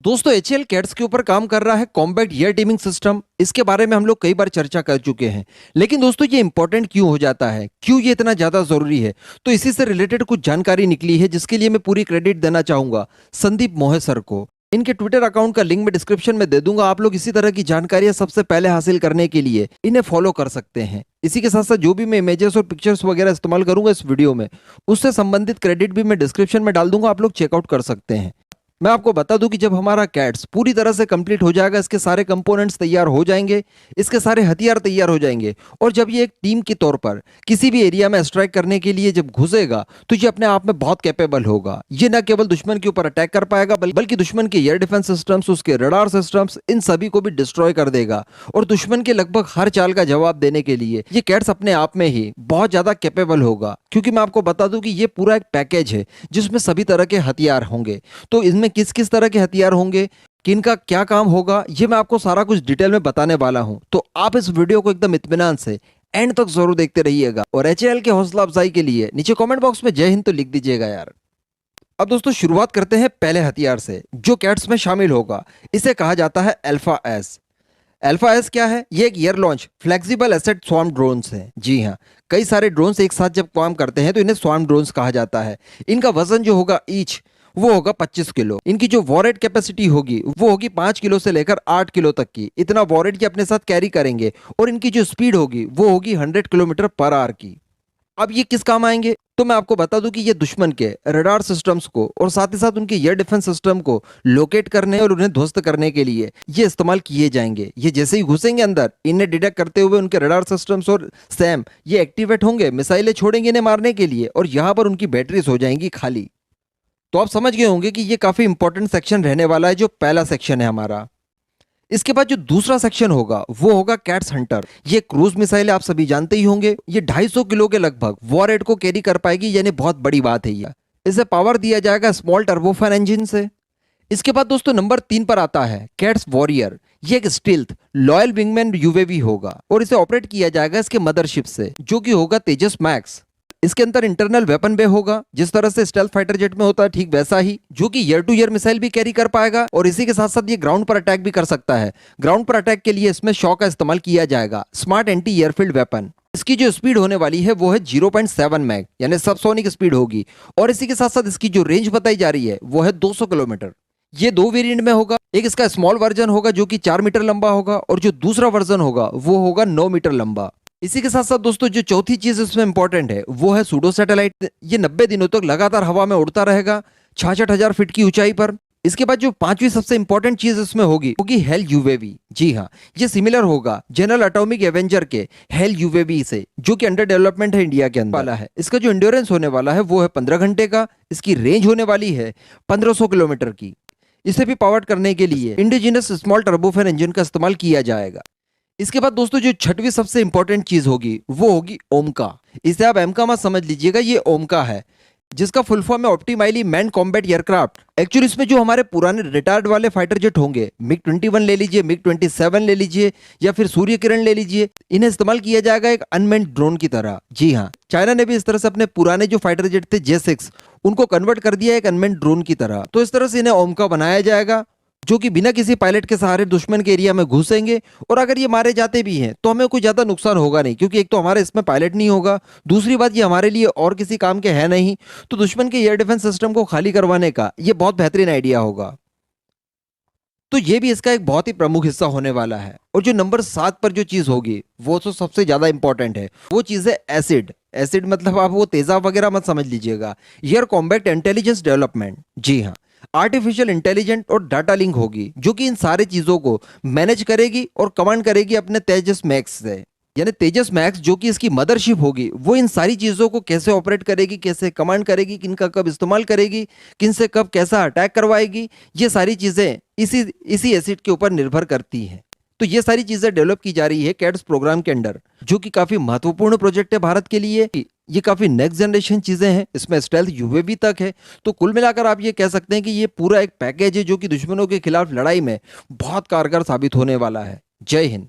दोस्तों HAL cats के ऊपर काम कर रहा है कॉम्बैट एयर टीमिंग सिस्टम। इसके बारे में हम लोग कई बार चर्चा कर चुके हैं, लेकिन दोस्तों ये इंपॉर्टेंट क्यों हो जाता है, क्यों ये इतना ज्यादा जरूरी है, तो इसी से रिलेटेड कुछ जानकारी निकली है जिसके लिए मैं पूरी क्रेडिट देना चाहूंगा संदीप मोहे सर को। इनके ट्विटर अकाउंट का लिंक मैं डिस्क्रिप्शन में दे दूंगा। आप लोग इसी तरह की जानकारियां सबसे पहले हासिल करने के लिए इन्हें फॉलो कर सकते हैं। इसी के साथ साथ जो भी मैं इमेजेस और पिक्चर्स वगैरह इस्तेमाल करूंगा इस वीडियो में, उससे संबंधित क्रेडिट भी मैं डिस्क्रिप्शन में डाल दूंगा, आप लोग चेकआउट कर सकते हैं। मैं आपको बता दूं कि जब हमारा कैट्स पूरी तरह से कंप्लीट हो जाएगा, इसके सारे कंपोनेंट्स तैयार हो जाएंगे, इसके सारे हथियार तैयार हो जाएंगे, और जब ये एक टीम के तौर पर किसी भी एरिया में स्ट्राइक करने के लिए जब घुसेगा तो ये अपने आप में बहुत कैपेबल होगा। ये न केवल दुश्मन के ऊपर अटैक कर पाएगा बल्कि दुश्मन के एयर डिफेंस सिस्टम्स, उसके रडार सिस्टम्स, इन सभी को भी डिस्ट्रॉय कर देगा। और दुश्मन के लगभग हर चाल का जवाब देने के लिए ये कैट्स अपने आप में ही बहुत ज्यादा कैपेबल होगा। क्योंकि मैं आपको बता दूं कि ये पूरा एक पैकेज है जिसमें सभी तरह के हथियार होंगे। तो इसमें किस किस तरह के हथियार होंगे, किनका क्या काम होगा, ये मैं आपको सारा कुछ डिटेल में बताने वाला हूं। तो आप इस वीडियो को एकदम इत्मीनान से एंड तक जरूर देखते रहिएगा। और एचएएल के हौसला अफजाई के लिए नीचे कमेंट बॉक्स में जय हिंद तो लिख दीजिएगा यार। अब दोस्तों शुरुआत करते हैं पहले हथियार से जो कैट्स में शामिल होगा। इसे कहा जाता है अल्फा एस। अल्फा एस क्या है? ये एक air launch flexible asset swarm drones है। जी हाँ, कई सारे ड्रोन्स एक साथ जब काम करते हैं तो इन्हें स्वार्म ड्रोन्स कहा जाता है। इनका वजन जो होगा ईच वो होगा 25 किलो। इनकी जो वॉरेट कैपेसिटी होगी वो होगी 5 किलो से लेकर 8 किलो तक की। इतना वॉरेट ये अपने साथ कैरी करेंगे। और इनकी जो स्पीड होगी वो होगी 100 किलोमीटर पर आवर की। अब ये किस काम आएंगे? तो मैं आपको बता दूं कि ये दुश्मन के रडार सिस्टम्स को और साथ ही साथ उनके एयर डिफेंस सिस्टम को लोकेट करने और उन्हें ध्वस्त करने के लिए ये इस्तेमाल किए जाएंगे। ये जैसे ही घुसेंगे अंदर, इन्हें डिटेक्ट करते हुए उनके रडार सिस्टम्स और सैम ये एक्टिवेट होंगे, मिसाइलें छोड़ेंगे इन्हें मारने के लिए, और यहाँ पर उनकी बैटरीज हो जाएंगी खाली। तो आप समझ गए होंगे कि ये काफी इंपॉर्टेंट सेक्शन रहने वाला है, जो पहला सेक्शन है हमारा। इसके बाद जो दूसरा सेक्शन होगा वो होगा कैट्स हंटर। ये क्रूज मिसाइल आप सभी जानते ही होंगे। ये 250 किलो के लगभग वॉरेट को कैरी कर पाएगी, यानी बहुत बड़ी बात है ये। इसे पावर दिया जाएगा स्मॉल टर्बोफैन इंजन से। इसके बाद दोस्तों नंबर 3 पर आता है कैट्स वॉरियर। ये एक स्टील्थ लॉयल विंगमैन यूएवी होगा और इसे ऑपरेट किया जाएगा इसके मदरशिप से, जो कि होगा तेजस मैक्स। इसके अंदर इंटरनल वेपन बे होगा, जिस तरह से स्टेल्थ फाइटर जेट में होता है ठीक वैसा ही, जो कि ईयर टू ईयर मिसाइल भी कैरी कर पाएगा। और इसी के साथ साथ ये ग्राउंड पर अटैक भी कर सकता है। ग्राउंड पर अटैक के लिए इसमें शॉक का इस्तेमाल किया जाएगा, स्मार्ट एंटी एयरफील्ड वेपन। इसकी जो स्पीड होने वाली है वो है 0.7 मैग, यानी सबसोनिक स्पीड होगी। और इसी के साथ साथ इसकी जो रेंज बताई जा रही है वो है 200 किलोमीटर। ये 2 वेरिएंट में होगा। एक इसका स्मॉल वर्जन होगा जो कि 4 मीटर लंबा होगा, और जो दूसरा वर्जन होगा वो होगा 9 मीटर लंबा। इसी के साथ साथ दोस्तों जो चौथी चीज इसमें इंपॉर्टेंट है वो है सूडो सैटेलाइट। ये 90 दिनों तक लगातार हवा में उड़ता रहेगा 66,000 फीट की ऊंचाई पर। इसके बाद जो पांचवी सबसे इंपॉर्टेंट चीज इसमें होगी हेल यूएवी। जी हाँ, ये सिमिलर होगा जनरल एटॉमिक एवेंजर के हेल यूएवी से, जो कि अंडर डेवलपमेंट है इंडिया के अंदर वाला है। इसका जो इंड्योरेंस होने वाला है वो है 15 घंटे का। इसकी रेंज होने वाली है 1500 किलोमीटर की। इसे भी पावर करने के लिए इंडिजिनस स्मॉल टर्बोफैन इंजन का इस्तेमाल किया जाएगा। इसके बाद दोस्तों जो छठवीं सबसे इंपॉर्टेंट चीज होगी वो होगी ओमका। इसे आप एमका मत समझ लीजिएगा, ये ओमका है, जिसका फुल फॉर्म है ऑप्टिमाइली मैन कॉम्बैट एयरक्राफ्ट। एक्चुअली इसमें जो हमारे पुराने रिटायर्ड वाले फाइटर जेट होंगे, मिग 21 ले लीजिए, मिग 27 ले लीजिए, या फिर सूर्य किरण ले लीजिए, इन्हें इस्तेमाल किया जाएगा एक अनमेन्ड ड्रोन की तरह। जी हाँ, चाइना ने भी इस तरह से अपने पुराने जो फाइटर जेट थे J6 उनको कन्वर्ट कर दिया एक अनमेन्ड ड्रोन की तरह। तो इस तरह से इन्हें ओमका बनाया जाएगा, जो कि बिना किसी पायलट के सहारे दुश्मन के एरिया में घुसेंगे। और अगर ये मारे जाते भी हैं तो हमें कोई ज्यादा नुकसान होगा नहीं, क्योंकि एक तो हमारे इसमें पायलट नहीं होगा, दूसरी बात ये हमारे लिए और किसी काम के है नहीं। तो दुश्मन के एयर डिफेंस सिस्टम को खाली करवाने का ये बहुत बेहतरीन आइडिया होगा। तो ये भी इसका एक बहुत ही प्रमुख हिस्सा होने वाला है। और जो नंबर 7 पर जो चीज होगी वो तो सबसे ज्यादा इंपॉर्टेंट है। वो चीज है एसिड। एसिड मतलब आप वो तेजाब वगैरह मत समझ लीजिएगा, एयर कॉम्बैट इंटेलिजेंस डेवलपमेंट। जी हाँ, आर्टिफिशियल इंटेलिजेंट और डाटा लिंक होगी, जो कि इन सारी चीजों को मैनेज करेगी और कमांड करेगी अपने तेजस मैक्स से। यानी तेजस मैक्स जो कि इसकी मदरशिप होगी, वो इन सारी चीजों को कैसे ऑपरेट करेगी, कैसे कमांड करेगी, किनका कब इस्तेमाल करेगी, किन से कब कैसा अटैक करवाएगी, ये सारी चीजें इसी एसिड के ऊपर निर्भर करती हैं। तो ये सारी चीजें डेवलप की जा रही है कैट्स प्रोग्राम के अंडर, जो कि काफी महत्वपूर्ण प्रोजेक्ट है भारत के लिए। ये काफी नेक्स्ट जनरेशन चीजें हैं, इसमें स्टेल्थ यूएवी तक है। तो कुल मिलाकर आप ये कह सकते हैं कि ये पूरा एक पैकेज है जो कि दुश्मनों के खिलाफ लड़ाई में बहुत कारगर साबित होने वाला है। जय हिंद।